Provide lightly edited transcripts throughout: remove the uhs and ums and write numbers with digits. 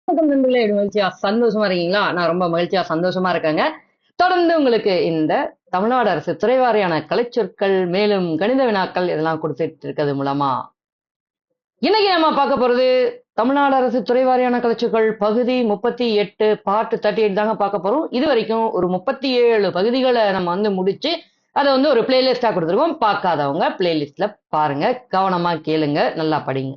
வணக்கம் நண்பர்களே, மகிழ்ச்சியா சந்தோஷமா இருக்கீங்களா? நான் ரொம்ப மகிழ்ச்சியா சந்தோஷமா இருக்கேங்க. தொடர்ந்து உங்களுக்கு இந்த தமிழ்நாடு அரசு துறைவாரியான கலைச்சொற்கள் மேலும் கணித வினாக்கள் இதெல்லாம் கொடுத்துட்டு இருக்கிறது மூலமா இன்னைக்கு நம்ம பார்க்க போறது தமிழ்நாடு அரசு துறைவாரியான கலைச்சொற்கள் பகுதி 38 பார்ட் 38 தாங்க பார்க்க போறோம். இது வரைக்கும் ஒரு 37 பகுதிகளை நம்ம முடிச்சு அதை ஒரு பிளேலிஸ்டா கொடுத்துருக்கோம். பார்க்காதவங்க பிளேலிஸ்ட்ல பாருங்க, கவனமா கேளுங்க, நல்லா படிங்க.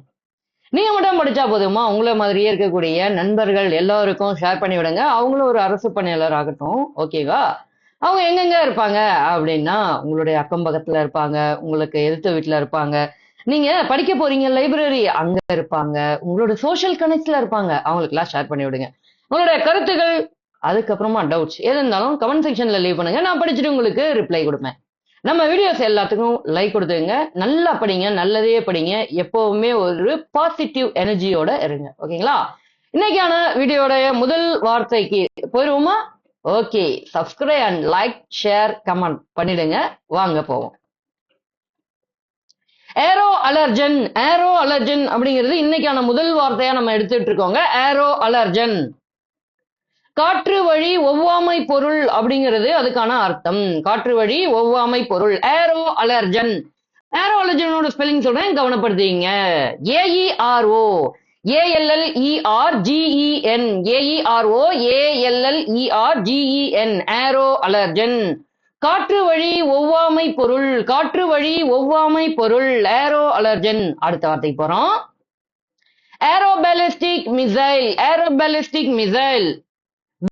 நீங்க மட்டும் படிச்சா போதுமா? உங்களை மாதிரியே இருக்கக்கூடிய நண்பர்கள் எல்லாருக்கும் ஷேர் பண்ணி விடுங்க. அவங்களும் ஒரு அரசு பணியாளர் ஆகட்டும். ஓகேவா? அவங்க எங்கெங்க இருப்பாங்க அப்படின்னா, உங்களுடைய அக்கம் பக்கத்துல இருப்பாங்க, உங்களுக்கு எதிர்த்த வீட்டுல இருப்பாங்க, நீங்க படிக்க போறீங்க லைப்ரரி அங்க இருப்பாங்க, உங்களோட சோஷியல் கனெக்ட்ல இருப்பாங்க. அவங்களுக்கு எல்லாம் ஷேர் பண்ணி விடுங்க. உங்களுடைய கருத்துக்கள், அதுக்கப்புறமா டவுட்ஸ் எது இருந்தாலும் கமெண்ட் செக்ஷன்ல லீவ் பண்ணுங்க. நான் படிச்சுட்டு உங்களுக்கு ரிப்ளை கொடுப்பேன். நம்ம வீடியோஸ் எல்லாத்துக்கும் லைக் கொடுத்துங்க. நல்லா படிங்க, நல்லதே படிங்க. எப்பவுமே ஒரு பாசிட்டிவ் எனர்ஜியோட இருங்க. ஓகேங்களா? இன்னைக்கான வீடியோட முதல் வார்த்தைக்கு போயிருவோமா? Okay, subscribe and like, share, comment பண்ணிடுங்க. வாங்க போவோம். Aero allergen. ஏரோ அலர்ஜன் அப்படிங்கிறது இன்னைக்கான முதல் வார்த்தையா நம்ம எடுத்துட்டு இருக்கோங்க. Aero allergen. காற்று வழி ஒவ்வாமை பொருள் அப்படிங்கிறது அதுக்கான அர்த்தம். காற்று வழி ஒவ்வாமை பொருள் ஏரோ அலர்ஜன். ஏரோ அலர்ஜனோட ஸ்பெல்லிங் சொல்றேன், கவனப்படுத்தீங்க. A E R O ALLERGEN AERO ALLERGEN aero allergen. காற்று வழி ஒவ்வாமை பொருள். காற்று வழி ஒவ்வாமை பொருள் ஏரோ அலர்ஜன். அடுத்த வார்த்தைக்கு போறோம். ஏரோபாலிஸ்டிக் மிசைல். ஏரோபாலிஸ்டிக் மிசைல்.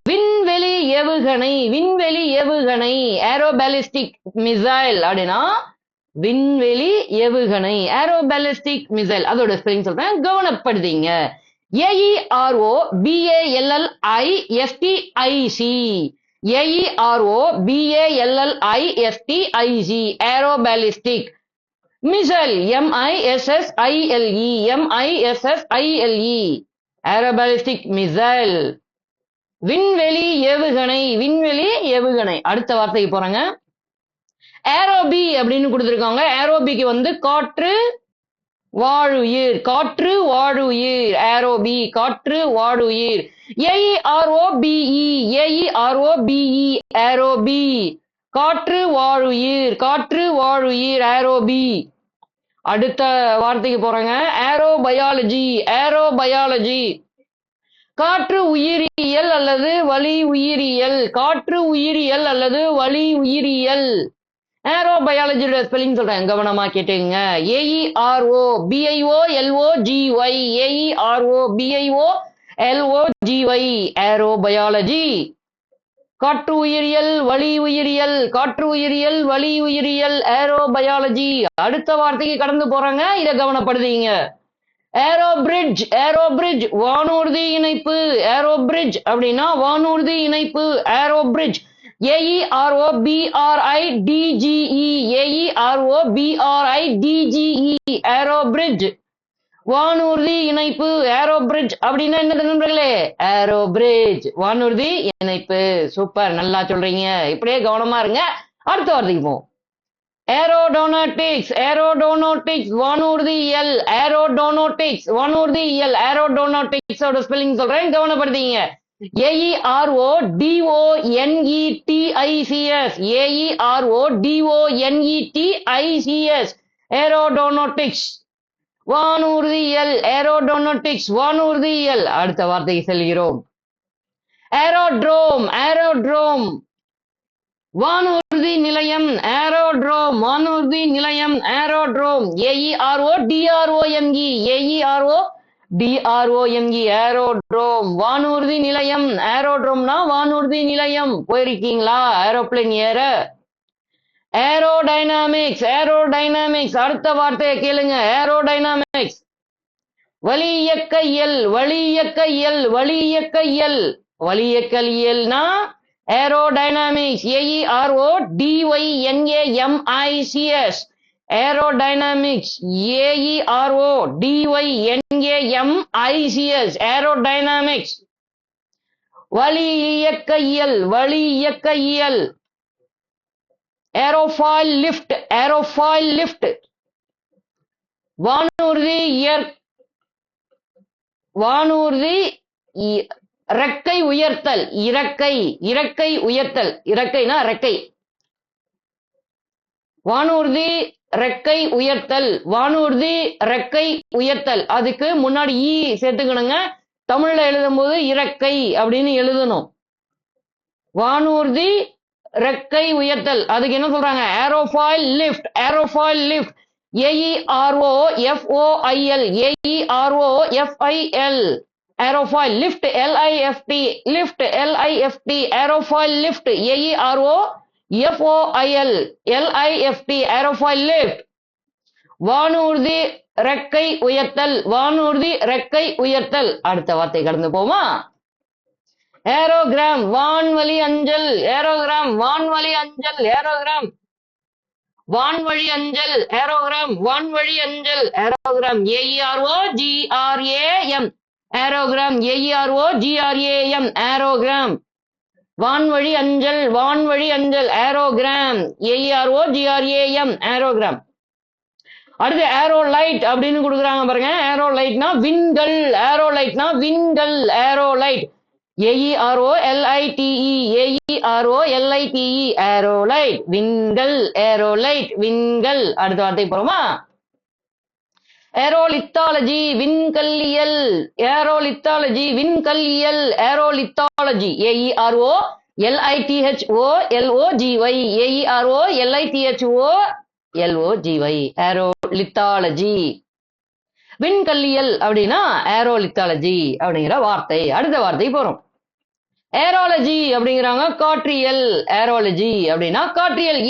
விண்வெளி ஏவுகணை. விண்வெளி ஏவுகணை ஏரோபாலிஸ்டிக் மிசைல் அப்படின்னா விண்வெளி ஏவுகணை. ஏரோபாலிஸ்டிக் மிசைல் அதோட ஸ்பெல்லிங் சொல்றேன், கவனப்படுத்தீங்க. AERO BALLISTIC AERO BALLISTIC aeroballistic missile MISSILE aeroballistic missile. விண்வெளி ஏவுகணை. விண்வெளி ஏவுகணை. அடுத்த வார்த்தைக்கு போறாங்க. ஏரோபி அப்படின்னு கொடுத்திருக்காங்க. ஏரோபிக்கு காற்று வாழுயிர். காற்று வாழுயிர் ஏரோபி. காற்று வாழுயிர். AEROBE AEROBE ஏரோபி. காற்று வாழுயிர். காற்று வாழுயிர் ஏரோபி. அடுத்த வார்த்தைக்கு போறாங்க. ஏரோபயாலஜி. ஏரோபயாலஜி. காற்று உயிரியல் அல்லது வளி உயிரியல். காற்று உயிரியல் அல்லது வளி உயிரியல். ஏரோபயாலஜியோட ஸ்பெல்லிங் சொல்றேன், கவனமா கேட்டுங்க. AEROBIOLOGY AEROBIOLOGY ஏரோபயாலஜி. காற்று உயிரியல், வளி உயிரியல். காற்று உயிரியல், வளி உயிரியல் ஏரோபயாலஜி. அடுத்த வார்த்தைக்கு கடந்து போறாங்க, இதை கவனப்படுத்தீங்க. Aerobridge. ஏரோ பிரிட்ஜ் வானூர்தி இணைப்பு. ஏரோ பிரிட்ஜ் அப்படின்னா வானூர்தி இணைப்பு. Aerobridge. AEROBRIDGE AEROBRIDGE aerobridge வானூர்தி இணைப்பு. ஏரோ பிரிட்ஜ் அப்படின்னா என்ன நண்பர்களே? ஏரோ பிரிட்ஜ் வானூர்தி இணைப்பு. சூப்பர், நல்லா சொல்றீங்க. இப்படியே கவனமா இருங்க. அடுத்த வார்த்தைக்கு போவோம். ஏரோடோனாட்டிக்ஸ். ஏரோடோனாட்டிக்ஸ் வானூர்தியியல். ஏரோடோனாட்டிக்ஸ் வானூர்தியியல். ஏரோடோனாட்டிக்ஸோட ஸ்பெல்லிங் சொல்றேன், கவனப்படுத்தீங்க. AERODONETICS AERODONETICS ஏரோடோனாட்டிக்ஸ் வானூர்தியியல். ஏரோடோனாட்டிக்ஸ் வானூர்தியியல். அடுத்த வார்த்தைக்கு செல்கிறோம். ஏரோட்ரோம். ஏரோட்ரோம் வானூர்தி நிலையம். ஏரோட்ரோம் வானூர்தி நிலையம். ஏரோட்ரோம். AERODROME AERODROME ஏரோட்ரோம் வானூர்தி நிலையம். ஏரோட்ரோம்னா வானூர்தி நிலையம். போயிருக்கீங்களா ஏரோப்ளேன் ஏற? ஏரோடைனாமிக்ஸ். ஏரோடைனாமிக்ஸ் அடுத்த வார்த்தையை கேளுங்க. ஏரோடைனாமிக்ஸ். வளி இயக்க இயல். வளி இயக்க இயல். வளி இயக்க இயல். வளி இயக்க இயல்னா aerodynamics. AERODYNAMICS aerodynamics. AERODYNAMICS aerodynamics. வளி இயக்க இயல். வளி இயக்க இயல். Aerofoil lift. ஏரோஃபாயில் லிஃப்ட் வானூர்தி இறக்கை உயர்த்தல், இறக்கை உயர்த்தல், இறக்கைனா ரெக்கை. வானூர்தி ரெக்கை உயர்த்தல், வானூர்தி ரெக்கை உயர்த்தல். அதுக்கு முன்னாடி சேர்த்துக்கணுங்க. தமிழ்ல எழுதும் போது இறக்கை அப்படின்னு எழுதணும். வானூர்தி ரெக்கை உயர்த்தல். அதுக்கு என்ன சொல்றாங்க? Aerofoil lift, aerofoil lift. AEROFOIL, AEROFIL, aerofoil lift, LIFT, lift, LIFT, aerofoil lift, AEROFOIL, LIFT, aerofoil lift. வானூர்தி ரெக்கை உயர்த்தல், வானூர்தி ரெக்கை உயர்த்தல். அடுத்த வார்த்தை கடந்து போமா? ஏரோகிராம், வான்வழி அஞ்சல், ஏரோகிராம், வான்வழி அஞ்சல், ஏரோகிராம், வான்வழி அஞ்சல், ஏரோகிராம், வான்வழி அஞ்சல், aerogramme, AEROGRAM, aerogramme, AEROGRAM, aerogramme, வான்வழி அஞ்சல், வான்வழி அஞ்சல், ஏரோகிராம், AEROGRAM, ஏரோகிராம். அடுத்து ஏரோலைட் அப்படின்னு கொடுக்குறாங்க பாருங்க. ஏரோலைட்னா விண்கல், ஏரோலைட்னா விண்கல், ஏரோலைட், AEROLITE, AEROLITE, ஏரோலைட், விண்கல், ஏரோலைட், விண்கல். அடுத்த வார்த்தை போறோமா? ஏரோலித்தாலஜி, விண்கல்லியல், ஏரோலித்தாலஜி, விண்கல்லியல், ஏரோலித்தாலஜி, AEROLITHOLOGY, AEROLITHOLOGY, ஏரோலித்தாலஜி. விண்கல்லியல் அப்படின்னா ஏரோலித்தாலஜி அப்படிங்கிற வார்த்தை. அடுத்த வார்த்தை போறோம். ஏரோலஜி அப்படிங்கிறாங்க. காற்றியல், ஏரோலஜி அப்படின்னா காற்றியல்,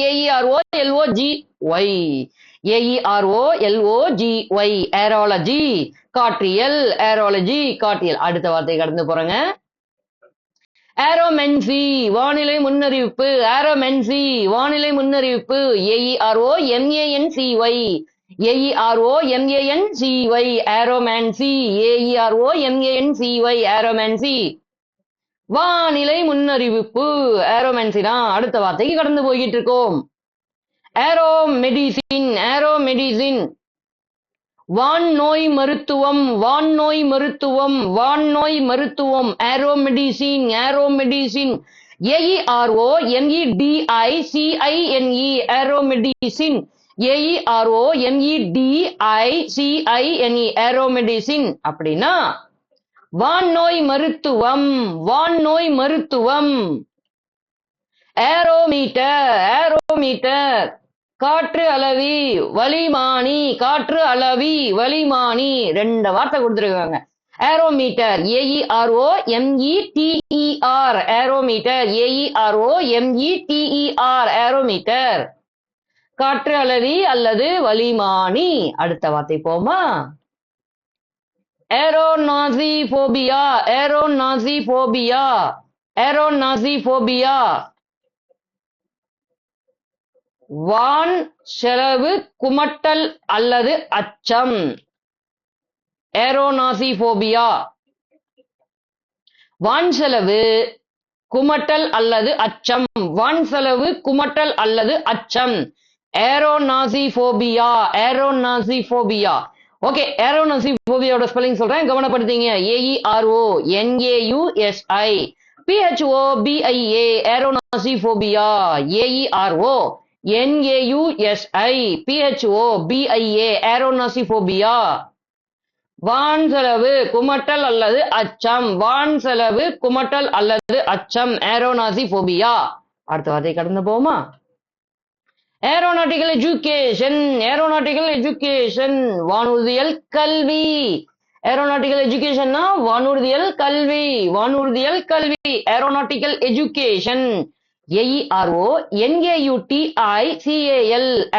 AEROLOGY, AEROLOGY, ஏரோலஜி, காற்றியல், ஏரோலஜி, காற்றியல். அடுத்த வார்த்தை கடந்து போறேங்க. ஏரோமென்சி, வானிலை முன்னறிவிப்பு, ஏரோமென்சி, வானிலை முன்னறிவிப்பு, AEROMANCY, AEROMANCY, ஏரோமான்சி, AEROMANCY, ஏரோமான்சி, வானிலை முன்னறிவிப்பு, ஏரோமான்சி தான். அடுத்த வார்த்தைக்கு கடந்து போய்கிட்டு இருக்கோம். ஏரோமெடிசின், ஏரோமெடிசின், வான்நோய் மருத்துவம், வான்நோய் மருத்துவம், வான்நோய் மருத்துவம், ஏரோமெடிசின், ஏரோமெடிசின், AEROMEDICINE, ஏரோமெடிசின், AEROMEDICINE, ஏரோமெடிசின் அப்படின்னா வான்நோய் மருத்துவம், வான்நோய் மருத்துவம். ஏரோமீட்டர், ஏரோமீட்டர், காற்று அளவி, வளிமானி, காற்று அளவி, வளிமானி. ரெண்டு வார்த்தை கொடுத்துருக்காங்க. Aerometer, AEROMETER, aerometer, AEROMETER, aerometer, காற்று அளவி அல்லது வளிமானி. அடுத்த வார்த்தை போமா? ஏரோநாசிபோபியா, ஏரோநாசிபோபியா, ஏரோநாசிபோபியா, வான் செலவு குமட்டல் அல்லது அச்சம். ஏரோநாசிபோபியா, வான் செலவு குமட்டல் அல்லது அச்சம், வான் செலவு குமட்டல் அல்லது அச்சம். ஏரோநாசிபோபியா, ஏரோநாசிபோபியா. ஓகே, ஏரோநாசிபோபியாவோட ஸ்பெல்லிங் சொல்றேன், கவனப்படுத்தீங்க. AERONAUSI PHOBIA, ஏரோநாசிபோபியா, AERONAUSI PHOBIA, ஏரோநாசிபோபியா, வான் செலவு குமட்டல் அல்லது அச்சம், வான் செலவு குமட்டல் அல்லது அச்சம், ஏரோநாசிபோபியா. அடுத்த வார்த்தை கடந்து போமா? ஏரோநாட்டிக்கல் எஜுகேஷன், ஏரோநாட்டிக்கல் எஜுகேஷன், வானூர்தியல் கல்வி. ஏரோநாட்டிக்கல் எஜுகேஷன்னா வானூர்தியல் கல்வி, வானூர்தியல் கல்வி, aeronautical education, AERONAUTICAL,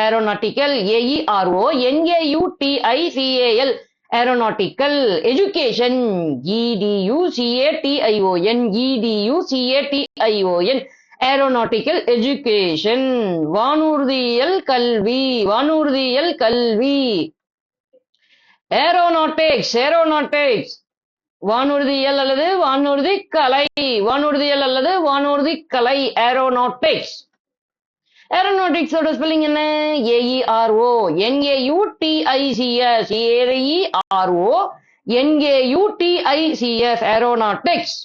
aeronautical, AERONAUTICAL, aeronautical, education, EDUCATION, EDUCATION, aeronautical education, வானூர்தியல் கல்வி, வானூர்தியல் கல்வி. ஏரோநாட்டிக்ஸ், ஏரோநாட்டிக்ஸ், வானூர்தியல் அல்லது வானூர்தி கலை, வானூர்தியல் அல்லது வானூர்தி கலை, ஏரோநாட்டிக்ஸ். ஏரோநாட்டிக்ஸோட ஸ்பெல்லிங் என்ன? AERONAUTICS, NAUTICS aeronautics.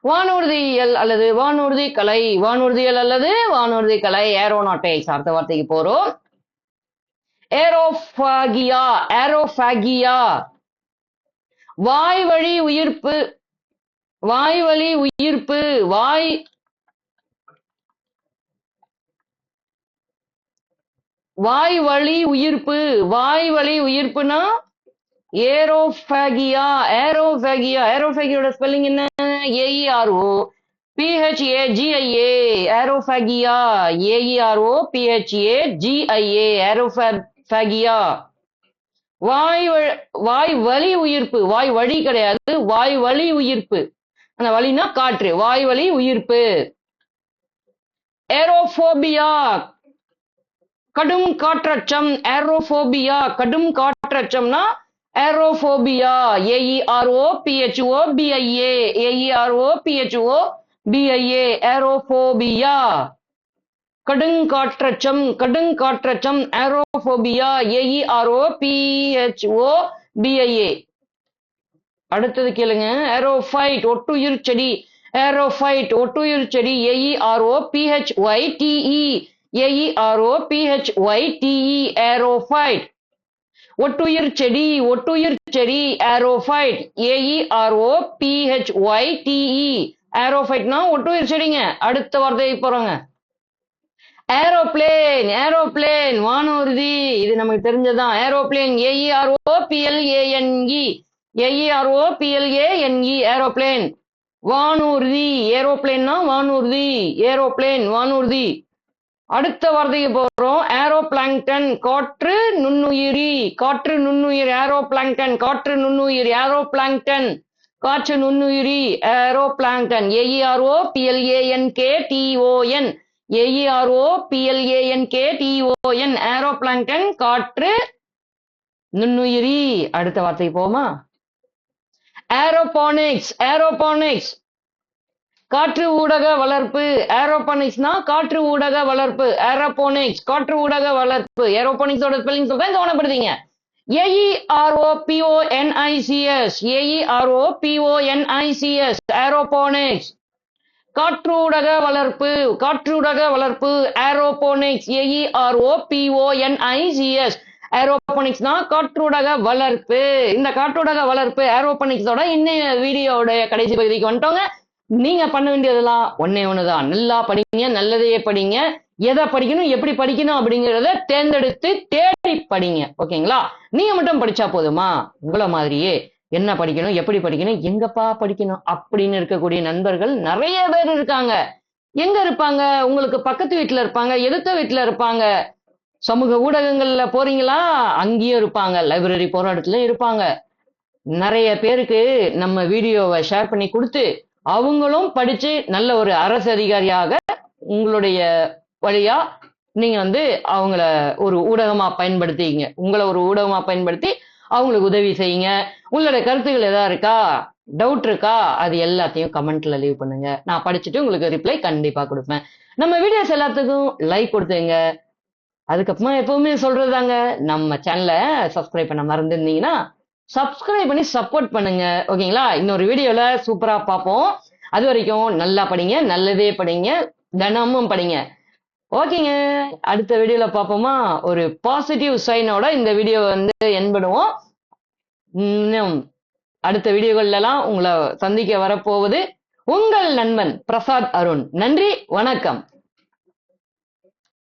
வானூர்தியியல் அல்லது வானூர்தி கலை, வானூர்தியியல் அல்லது வானூர்தி கலை ஏரோநாட்டிக்ஸ். அடுத்த வார்த்தைக்கு போறோம். ஏரோஃபாகியா, ஏரோஃபாகியா வாய்வழி உயிர்ப்பு, வாய்வழி உயிர்ப்பு, வாய்வழி உயிர்ப்பு, வாய்வழி உயிர்ப்புனா ஏரோஃபாகியா, ஏரோஃபாகியா. ஏரோஃபாகியோட ஸ்பெல்லிங் என்ன? AERO PHAGIA, ஏரோஃபாகியா, AERO PHAGIA, ஏரோஃபாகியா. வாய்வழி உயிர்ப்பு, வாய் வழி கிடையாது, வாய்வழி உயிர்ப்பு. அந்த வழினா காற்று, வாய்வழி உயிர்ப்பு. ஏரோபோபியா கடும் காற்றச்சம், ஏரோபோபியா கடும் காற்றச்சம்னா ஏரோபோபியா, AEROPHOBIA, AEROPHOBIA, ஏரோபோபியா. கடுங்காற்றச்சம், கடுங்காற்றச்சம் ஏரோபோபியா, AEROPHOBIA. அடுத்தது கேளுங்க. ஏரோஃபைட் ஒட்டுயிர் செடி, ஏரோஃபைட் ஒட்டுயிர் செடி, AEROPHYTE, AEROPHYTE, ஏரோஃபைட். ஒட்டுயிர் செடி, ஒட்டுயிர் செடி ஏரோஃபைட், AEROPHYTE, ஏரோஃபைட்னா ஒட்டுயிர் செடிங்க. அடுத்த வார்த்தைக்கு போறோங்க. ஏரோப்ளேன், ஏரோப்ளேன் வானூர்தி, இது நமக்கு தெரிஞ்சதான். Aeroplane AEROPLANE, AEROPLANE, aeroplane. வானூர்தி, ஏரோப்ளேன்னா வானூர்தி, ஏரோப்ளேன் வானூர்தி. அடுத்த வார்த்தைக்கு போறோம். ஏரோபிளாங்டன் காற்று நுண்ணுயிரி, காற்று நுண்ணுயிர், ஏரோபிளாங்டன் காற்று நுண்ணுயிர், ஏரோபிளாங்டன் காற்று நுண்ணுயிரி, ஏரோபிளாங்டன், AEROPLANKTON, AEROPLANKTON, ஏரோபிளாங்டன் காற்று நுண்ணுயிரி. அடுத்த வார்த்தைக்கு போமா. ஏரோபானிக்ஸ், ஏரோபானிக்ஸ் காற்று ஊடக வளர்ப்பு, ஏரோபானிக்ஸ்னா காற்று ஊடக வளர்ப்பு, ஏரோபானிக்ஸ் காற்று ஊடக வளர்ப்பு. ஏரோபானிக்ஸோட ஸ்பெல்லிங் சொல்றேன், கவனப்படுத்தீங்க. AEROPONICS, AEROPONICS, ஏரோபானிக்ஸ் காற்றூடக வளர்ப்பு, காற்றூடக வளர்ப்பு, ஏரோபானிக்ஸ், AEROPONICS, ஏரோபானிக்ஸ்னா காற்றூடக வளர்ப்பு. இந்த காற்றூடக வளர்ப்பு ஏரோபானிக்ஸோட இன்னைய வீடியோடைய கடைசி பகுதிக்கு வந்துட்டோங்க. நீங்க பண்ண வேண்டியதெல்லாம் ஒன்னே ஒண்ணுதான். நல்லா படிங்க, நல்லதையே படிங்க. எதை படிக்கணும், எப்படி படிக்கணும் அப்படிங்கறத தேர்ந்தெடுத்து தேடி படிங்க. ஓகேங்களா? நீங்க மட்டும் படிச்சா போதுமா? உங்கள மாதிரியே என்ன படிக்கணும், எப்படி படிக்கணும், எங்கப்பா படிக்கணும் அப்படின்னு இருக்கக்கூடிய நண்பர்கள் நிறைய பேர் இருக்காங்க. எங்க இருப்பாங்க? உங்களுக்கு பக்கத்து வீட்டுல இருப்பாங்க, எதிர்த்த வீட்டுல இருப்பாங்க, சமூக ஊடகங்கள்ல போறீங்களா, அங்கேயும் இருப்பாங்க, லைப்ரரி போற இடத்துல இருப்பாங்க. நிறைய பேருக்கு நம்ம வீடியோவை ஷேர் பண்ணி கொடுத்து அவங்களும் படிச்சு நல்ல ஒரு அரசு அதிகாரியாக உங்களுடைய வழியா நீங்க அவங்கள ஒரு ஊடகமா பயன்படுத்திங்க. உங்களை ஒரு ஊடகமா பயன்படுத்தி அவங்களுக்கு உதவி செய்யுங்க. உங்களோட கருத்துக்கள் எதா இருக்கா, டவுட் இருக்கா, அது எல்லாத்தையும் கமெண்ட்ல லீவ் பண்ணுங்க. நான் படிச்சுட்டு உங்களுக்கு ரிப்ளை கண்டிப்பா கொடுப்பேன். நம்ம வீடியோஸ் எல்லாத்துக்கும் லைக் கொடுத்துங்க. அதுக்கப்புறமா எப்பவுமே சொல்றதாங்க, நம்ம சேனலை சப்ஸ்கிரைப் பண்ண மறந்துருந்தீங்கன்னா சப்ஸ்கிரைப் பண்ணி சப்போர்ட் பண்ணுங்க. ஓகேங்களா? இன்னொரு வீடியோல சூப்பரா பார்ப்போம். அது வரைக்கும் நல்லா படிங்க, நல்லதே படிங்க, தினமும் படிங்க. ஓகேங்க, அடுத்த வீடியோல பார்ப்போமா? ஒரு பாசிட்டிவ் சைனோட இந்த வீடியோ எண்ட் பண்ணுவோம். இன்னும் அடுத்த வீடியோகள்ல எல்லாம் உங்களை சந்திக்க வரப்போவது உங்கள் நண்பன் பிரசாத் அருண். நன்றி, வணக்கம்.